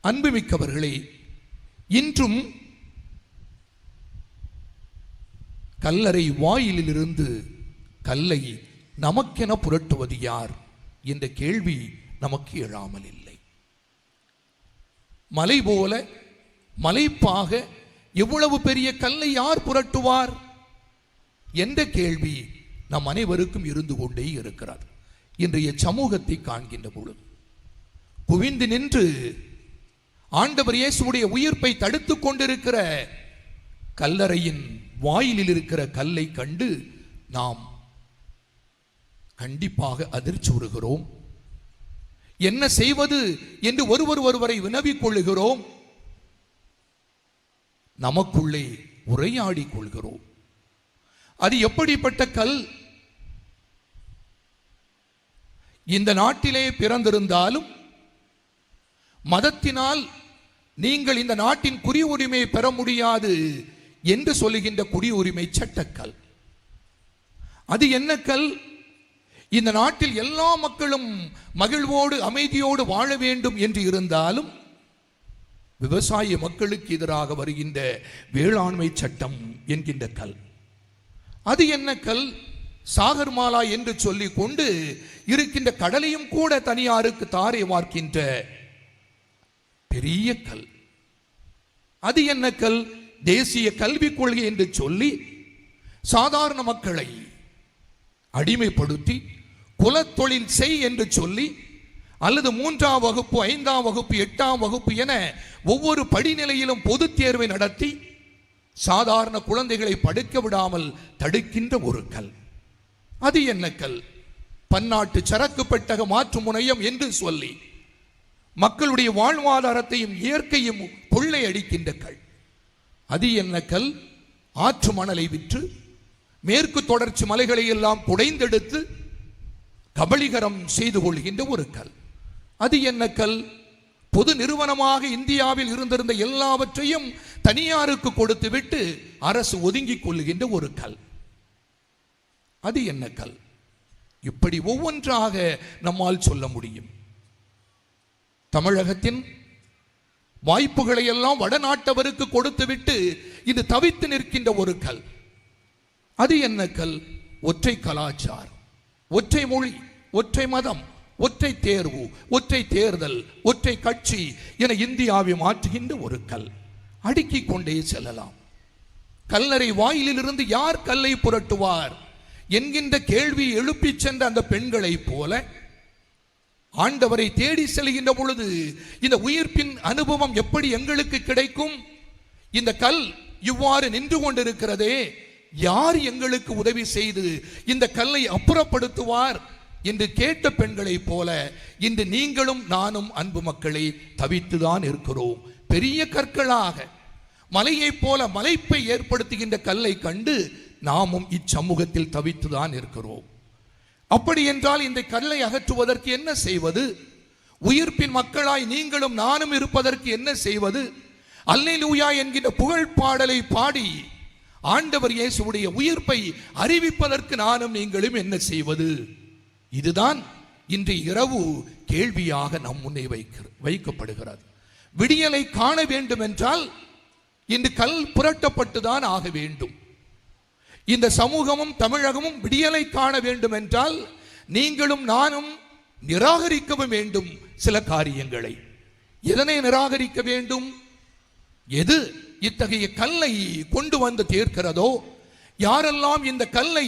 அன்புமிக்கவர்களே, இன்றும் கல்லறை வாயிலிருந்து கல்லை நமக்கென புரட்டுவது யார் என்ற கேள்வி நமக்கு எழாமல் இல்லை. மலை போல மலைப்பாக எவ்வளவு பெரிய கல்லை யார் புரட்டுவார் என்ற கேள்வி நம் அனைவருக்கும் இருந்து கொண்டே இருக்கிறார். இன்றைய சமூகத்தை காண்கின்ற பொழுது குவிந்து நின்று ஆண்டவர் இயேசுவுடைய உயிர்ப்பை தடுத்துக் கொண்டிருக்கிற கல்லறையின் வாயிலில் இருக்கிற கல்லை கண்டு நாம் கண்டிப்பாக அதிர்ச்சி உறுகிறோம். என்ன செய்வது என்று ஒருவரை வினவிக் கொள்ளுகிறோம். நமக்குள்ளே உரையாடி கொள்கிறோம். அது எப்படிப்பட்ட கல்? இந்த நாட்டிலே பிறந்திருந்தாலும் மதத்தினால் நீங்கள் இந்த நாட்டின் குடியுரிமையை பெற முடியாது என்று சொல்லுகின்ற குடியுரிமை சட்டக்கல். அது என்ன கல்? இந்த நாட்டில் எல்லா மக்களும் மகிழ்வோடு அமைதியோடு வாழ வேண்டும் என்று இருந்தாலும் விவசாய மக்களுக்கு எதிராக வருகின்ற வேளாண்மை சட்டம் என்கின்ற கல். அது என்ன கல்? சாகர்மாலா என்று சொல்லிக் கொண்டு இருக்கின்ற கடலையும் கூட தனியாருக்கு தாரை வார்க்கின்ற பெரிய கல். அது என்ன கல்? தேசிய கல்விக் கொள்கை என்று சொல்லி சாதாரண மக்களை அடிமைப்படுத்தி குலத்தொழில் செய் என்று சொல்லி அல்லது 3ஆம் வகுப்பு 5ஆம் வகுப்பு 8ஆம் வகுப்பு என ஒவ்வொரு படிநிலையிலும் பொதுத் தேர்வை நடத்தி சாதாரண குழந்தைகளை படிக்க விடாமல் தடுக்கின்ற ஒரு கல். அது என்ன கல்? பன்னாட்டு சரக்கு பெட்டக மாற்று முனையம் என்று சொல்லி மக்களுடைய வாழ்வாதாரத்தையும் இயற்கையும் கொள்ளை அடிக்கின்ற கல். அது என்ன கல்? ஆற்று மணலை விற்று மேற்கு தொடர்ச்சி மலைகளை எல்லாம் குடைந்தெடுத்து கபளீகரம் செய்து கொள்கின்ற ஒரு கல். அது என்ன கல்? பொது நிறுவனமாக இந்தியாவில் இருந்திருந்த எல்லாவற்றையும் தனியாருக்கு கொடுத்து விட்டு அரசு ஒதுங்கிக் கொள்கின்ற ஒரு கல். அது என்ன கல்? இப்படி ஒவ்வொன்றாக நம்மால் சொல்ல முடியும். தமிழகத்தின் வாய்ப்புகளை எல்லாம் வடநாட்டவருக்கு கொடுத்துவிட்டு இது தவித்து நிற்கின்ற ஒரு கல். அது என்ன கல்? ஒற்றை கலாச்சாரம், ஒற்றை மொழி, ஒற்றை மதம், ஒற்றை தேர்வு, ஒற்றை தேர்தல், ஒற்றை கட்சி என இந்தியாவை மாற்றுகின்ற ஒரு கல். அடுக்கிக் கொண்டே செல்லலாம். கல்லறை வாயிலிருந்து யார் கல்லை புரட்டுவார் என்கின்ற கேள்வி எழுப்பி சென்ற அந்த பெண்களை போல ஆண்டவரை தேடி செல்கின்ற பொழுது இந்த உயிர்ப்பின் அனுபவம் எப்படி எங்களுக்கு கிடைக்கும்? இந்த கல் இவ்வாறு நின்று கொண்டிருக்கிறதே, யார் எங்களுக்கு உதவி செய்து இந்த கல்லை அப்புறப்படுத்துவார் என்று கேட்ட பெண்களை போல இன்று நீங்களும் நானும் அன்பு மக்களை தவித்துதான் இருக்கிறோம். பெரிய கற்களாக மலையை போல மலைப்பை ஏற்படுத்துகின்ற கல்லை கண்டு நாமும் இச்சமூகத்தில் தவித்துதான் இருக்கிறோம். அப்படி என்றால் இந்த கல்லை அகற்றுவதற்கு என்ன செய்வது? உயிர்ப்பின் மக்களாய் நீங்களும் நானும் இருப்பதற்கு என்ன செய்வது? அல்லேலூயா என்கிற புகழ் பாடலை பாடி ஆண்டவர் இயேசுவுடைய உயிர்ப்பை அறிவிப்பதற்கு நானும் நீங்களும் என்ன செய்வது? இதுதான் இன்றைய இரவு கேள்வியாக நம் முன்னே வைக்கப்படுகிறது. விடியலை காண வேண்டும் என்றால் இன்று கல் புரட்டப்பட்டுதான் ஆக வேண்டும். இந்த சமூகமும் தமிழகமும் விடியலை காண வேண்டும் என்றால் நீங்களும் நானும் நிராகரிக்கவும் வேண்டும் சில காரியங்களை. எதனை நிராகரிக்க வேண்டும்? எது இத்தகைய கல்லை கொண்டு வந்து தீர்க்கிறதோ, யாரெல்லாம் இந்த கல்லை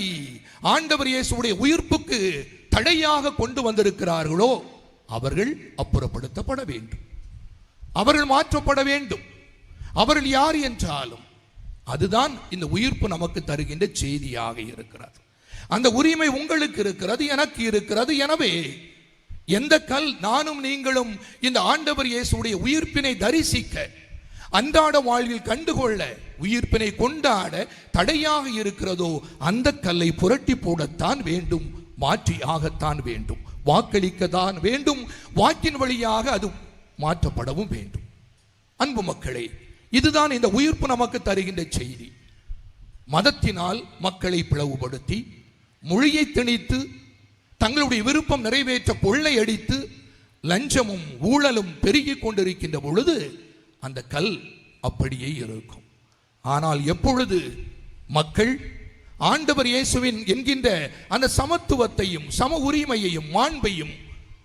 ஆண்டவர் இயேசுவுடைய உயிர்ப்புக்கு தடையாக கொண்டு வந்திருக்கிறார்களோ அவர்கள் அப்புறப்படுத்தப்பட வேண்டும், அவர்கள் மாற்றப்பட வேண்டும். அவர்கள் யார் என்றாலும் அதுதான் இந்த உயிர்ப்பு நமக்கு தருகின்ற செய்தியாக இருக்கிறது. அந்த உரிமை உங்களுக்கு இருக்கிறது, எனக்கு இருக்கிறது. எனவே எந்த கல் நானும் நீங்களும் இந்த ஆண்டவர் இயேசுவுடைய உயிர்ப்பினை தரிசிக்க, அன்றாட வாழ்வில் கண்டுகொள்ள, உயிர்ப்பினை கொண்டாட தடையாக இருக்கிறதோ அந்த கல்லை புரட்டி போடத்தான் வேண்டும், மாற்றி ஆகத்தான் வேண்டும், வாக்களிக்கத்தான் வேண்டும், வாக்கின் வழியாக அது மாற்றப்படவும் வேண்டும். அன்பு மக்களே, இதுதான் இந்த உயிர்ப்பு நமக்கு தருகின்ற செய்தி. மதத்தினால் மக்களை பிளவுபடுத்தி, மொழியை திணித்து, தங்களுடைய விருப்பம் நிறைவேற்ற கொள்ளை அடித்து, லஞ்சமும் ஊழலும் பெருகிக் கொண்டிருக்கின்ற பொழுது அந்த கல் அப்படியே இருக்கும். ஆனால் எப்பொழுது மக்கள் ஆண்டவர் இயேசுவின் என்கின்ற அந்த சமத்துவத்தையும் சம உரிமையையும் மாண்பையும்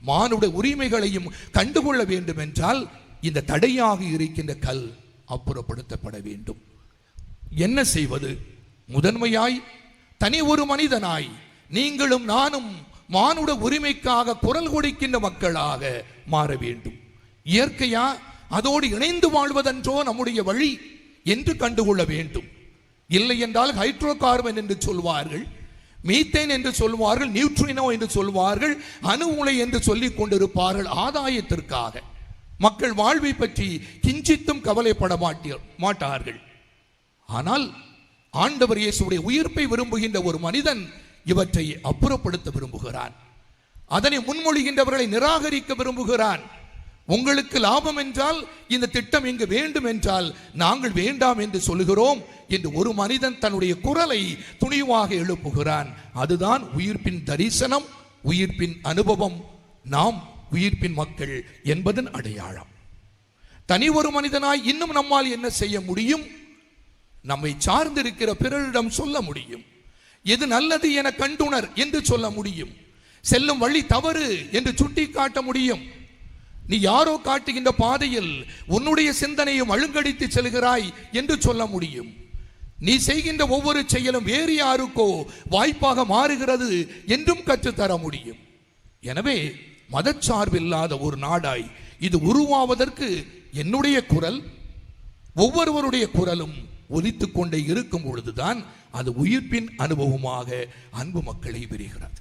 மானுட உரிமைகளையும் கண்டுகொள்ள வேண்டும் என்றால் இந்த தடையாக இருக்கின்ற கல் அப்புறப்படுத்தப்பட வேண்டும். என்ன செய்வது? முதன்மையாய் தனி ஒரு மனிதனாய் நீங்களும் நானும் மானுட உரிமைக்காக குரல் கொடுக்கின்ற மக்களாக மாற வேண்டும். இயற்கையா அதோடு இணைந்து வாழ்வதென்றோ நம்முடைய வழி என்று கண்டுகொள்ள வேண்டும். இல்லை என்றால் ஹைட்ரோ கார்பன் என்று சொல்வார்கள், மீத்தேன் என்று சொல்வார்கள், நியூட்ரினோ என்று சொல்வார்கள், அணு உலை என்று சொல்லிக் கொண்டிருப்பார்கள். ஆதாயத்திற்காக மக்கள் வாழ்வை பற்றி கிஞ்சித்தும் கவலைப்பட மாட்டார்கள். ஆனால் ஆண்டவர் இயேசுடைய உயிர்ப்பை விரும்புகின்ற ஒரு மனிதன் இவற்றை அப்புறப்படுத்த விரும்புகிறான். அதனை முன்மொழிகின்றவர்களை நிராகரிக்க விரும்புகிறான். உங்களுக்கு லாபம் என்றால் இந்த திட்டம் இங்கு வேண்டும் என்றால் நாங்கள் வேண்டாம் என்று சொல்லுகிறோம் என்று ஒரு மனிதன் தன்னுடைய குரலை துணிவாக எழுப்புகிறான். அதுதான் உயிர்ப்பின் தரிசனம், உயிர்ப்பின் அனுபவம். நாம் உயிர்ப்பின் மக்கள் என்பதன் அடையாளம். தனி ஒரு மனிதனாய் இன்னும் நம்மால் என்ன செய்ய முடியும்? நம்மை சார்ந்திருக்கிற பிறரிடம் சொல்ல முடியும். எது நல்லது என கண்டுணர் என்று சொல்ல முடியும். செல்லும் வழி தவறு என்று சுட்டி காட்ட முடியும். நீ யாரோ காட்டுகின்ற பாதையில் உன்னுடைய சிந்தனையும் அழுங்கடித்து செல்கிறாய் என்று சொல்ல முடியும். நீ செய்கின்ற ஒவ்வொரு செயலும் வேறு யாருக்கோ வாய்ப்பாக மாறுகிறது என்றும் கற்றுத்தர முடியும். எனவே மதச்சார்பில்லாத ஒரு நாடாய் இது உருவாவதற்கு என்னுடைய குரல், ஒவ்வொருவருடைய குரலும் ஒலித்துக் கொண்டே இருக்கும் பொழுதுதான் அது உயிர்ப்பின் அனுபவமாக அன்பு மக்களை விரிகிறது.